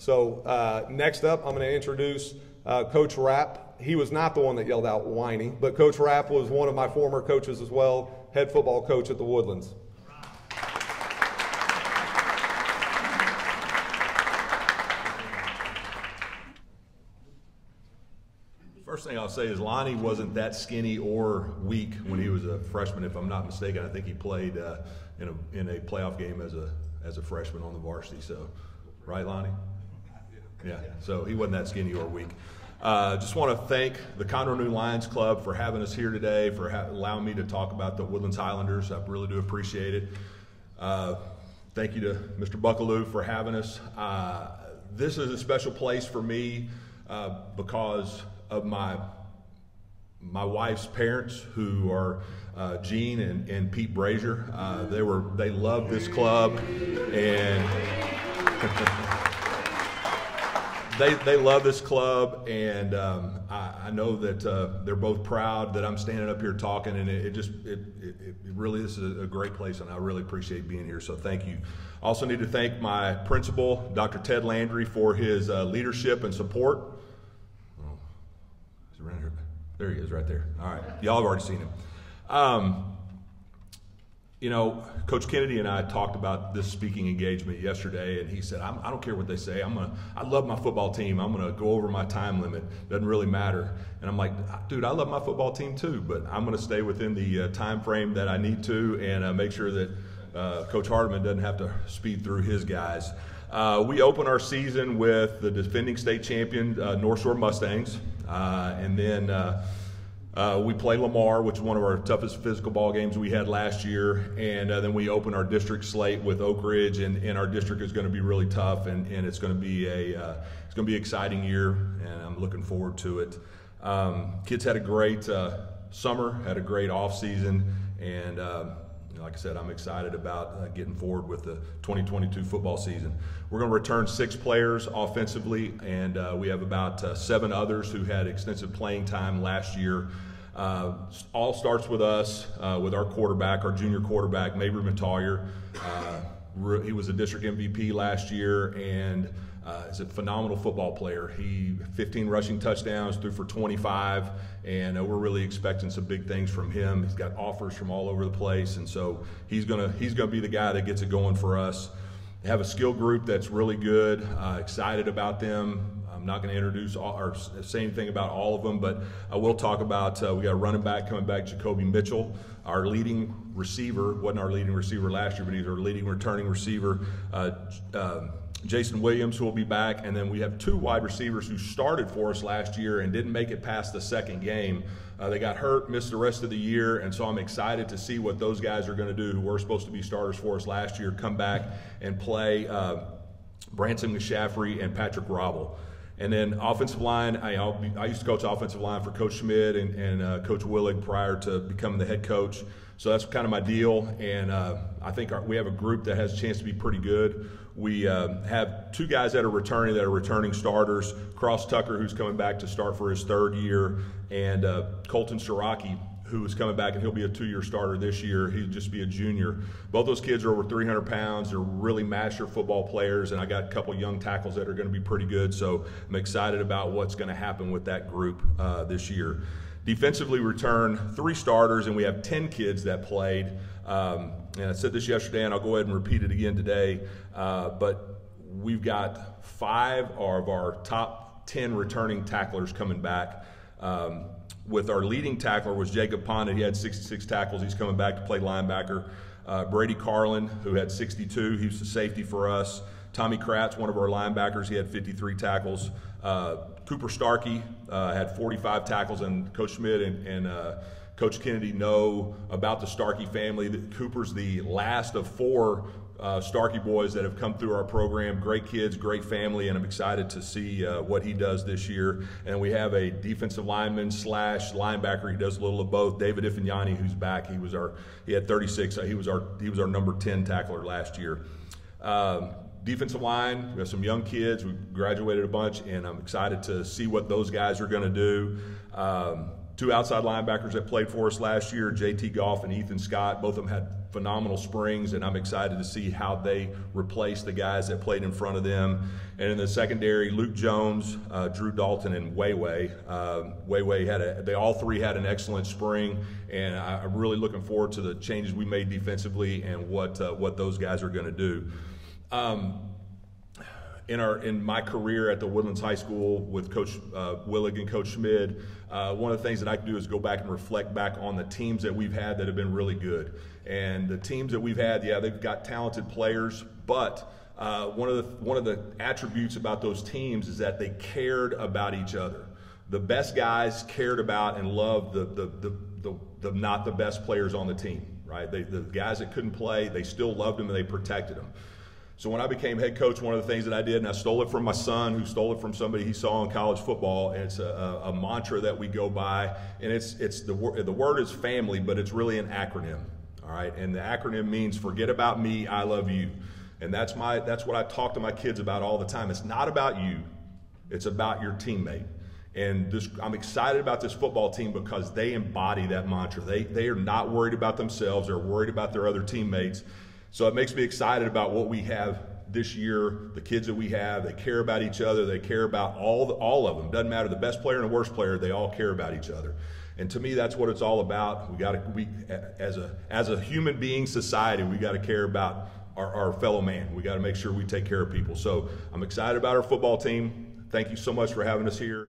So next up, I'm going to introduce Coach Rapp. He was not the one that yelled out whiny, but Coach Rapp was one of my former coaches as well, head football coach at the Woodlands. First thing I'll say is Lonnie wasn't that skinny or weak when he was a freshman, if I'm not mistaken. I think he played in a playoff game as a freshman on the varsity. So, right, Lonnie? Yeah. So he wasn't that skinny or weak. Just want to thank the Conroe Lions Club for having us here today, for allowing me to talk about the Woodlands Highlanders. I really do appreciate it. Thank you to Mr. Buckaloo for having us. This is a special place for me because of my wife's parents, who are Gene and Pete Brazier. They love this club, and they love this club, and I know that they're both proud that I'm standing up here talking, and it really, this is a great place, and I really appreciate being here, so thank you. I also need to thank my principal, Dr. Ted Landry, for his leadership and support. There he is right there. All right, y'all have already seen him. You know, Coach Kennedy and I talked about this speaking engagement yesterday, and he said, I don't care what they say. I love my football team. I'm going to go over my time limit. Doesn't really matter. And I'm like, dude, I love my football team too, but I'm going to stay within the time frame that I need to, and make sure that Coach Hardeman doesn't have to speed through his guys. We open our season with the defending state champion North Shore Mustangs, and then we play Lamar, which is one of our toughest physical ball games we had last year, and then we open our district slate with Oak Ridge, and our district is going to be really tough, and it's going to be it's going to be an exciting year, and I'm looking forward to it. Kids had a great summer, had a great off season, and like I said, I'm excited about getting forward with the 2022 football season. We're going to return 6 players offensively, and we have about 7 others who had extensive playing time last year. All starts with us, with our quarterback, our junior quarterback, Mabry Matalier. He was a district MVP last year, and is a phenomenal football player. He 15 rushing touchdowns, threw for 25, and we're really expecting some big things from him. He's got offers from all over the place, and so he's gonna be the guy that gets it going for us. We have a skill group that's really good. Excited about them. I'm not going to introduce or say anything about all of them, but I will talk about we got a running back coming back, Jacoby Mitchell. Our leading receiver, wasn't our leading receiver last year, but he's our leading returning receiver. Jason Williams, who will be back, and then we have 2 wide receivers who started for us last year and didn't make it past the second game. They got hurt, missed the rest of the year, and so I'm excited to see what those guys are going to do, who were supposed to be starters for us last year, come back and play Branson McShaffrey and Patrick Robble. And then offensive line, I used to coach offensive line for Coach Schmidt and Coach Willig prior to becoming the head coach. So that's kind of my deal, and I think we have a group that has a chance to be pretty good. We have 2 guys that are returning starters, Cross Tucker, who's coming back to start for his 3rd year, and Colton Shiraki, who is coming back, and he'll be a 2-year starter this year. He'll just be a junior. Both those kids are over 300 pounds. They're really master football players, and I got a couple young tackles that are going to be pretty good, so I'm excited about what's going to happen with that group this year. Defensively, return 3 starters, and we have 10 kids that played. And I said this yesterday, and I'll go ahead and repeat it again today, but we've got 5 of our top 10 returning tacklers coming back. With our leading tackler was Jacob Pondit. He had 66 tackles. He's coming back to play linebacker. Brady Carlin, who had 62. He was the safety for us. Tommy Kratz, one of our linebackers, he had 53 tackles. Cooper Starkey had 45 tackles, and Coach Schmidt and Coach Kennedy know about the Starkey family. Cooper's the last of 4 Starkey boys that have come through our program. Great kids, great family, and I'm excited to see what he does this year. And we have a defensive lineman / linebacker. He does a little of both. David Ifanyani, who's back. He had 36. He was our number 10 tackler last year. Defensive line, we have some young kids. We graduated a bunch, and I'm excited to see what those guys are going to do. two outside linebackers that played for us last year, JT Goff and Ethan Scott. Both of them had phenomenal springs, and I'm excited to see how they replace the guys that played in front of them. And in the secondary, Luke Jones, Drew Dalton, and Way-Way they all three had an excellent spring, and I'm really looking forward to the changes we made defensively and what those guys are going to do. In my career at the Woodlands High School with Coach Willig and Coach Schmid, one of the things that I can do is go back and reflect back on the teams that we've had that have been really good. And the teams that we've had, yeah, they've got talented players, but one of the attributes about those teams is that they cared about each other. The best guys cared about and loved the not the best players on the team, right? The guys that couldn't play, they still loved them and they protected them. So when I became head coach, one of the things that I did, and I stole it from my son, who stole it from somebody he saw in college football, and it's a mantra that we go by, and the word is family, but it's really an acronym, all right? And the acronym means forget about me, I love you. And that's what I talk to my kids about all the time. It's not about you, it's about your teammate. And I'm excited about this football team because they embody that mantra. They are not worried about themselves, they're worried about their other teammates. So it makes me excited about what we have this year, the kids that we have. They care about each other. They care about all of them. Doesn't matter the best player and the worst player. They all care about each other. And to me, that's what it's all about. We as a human being society, we got to care about our fellow man. We got to make sure we take care of people. So I'm excited about our football team. Thank you so much for having us here.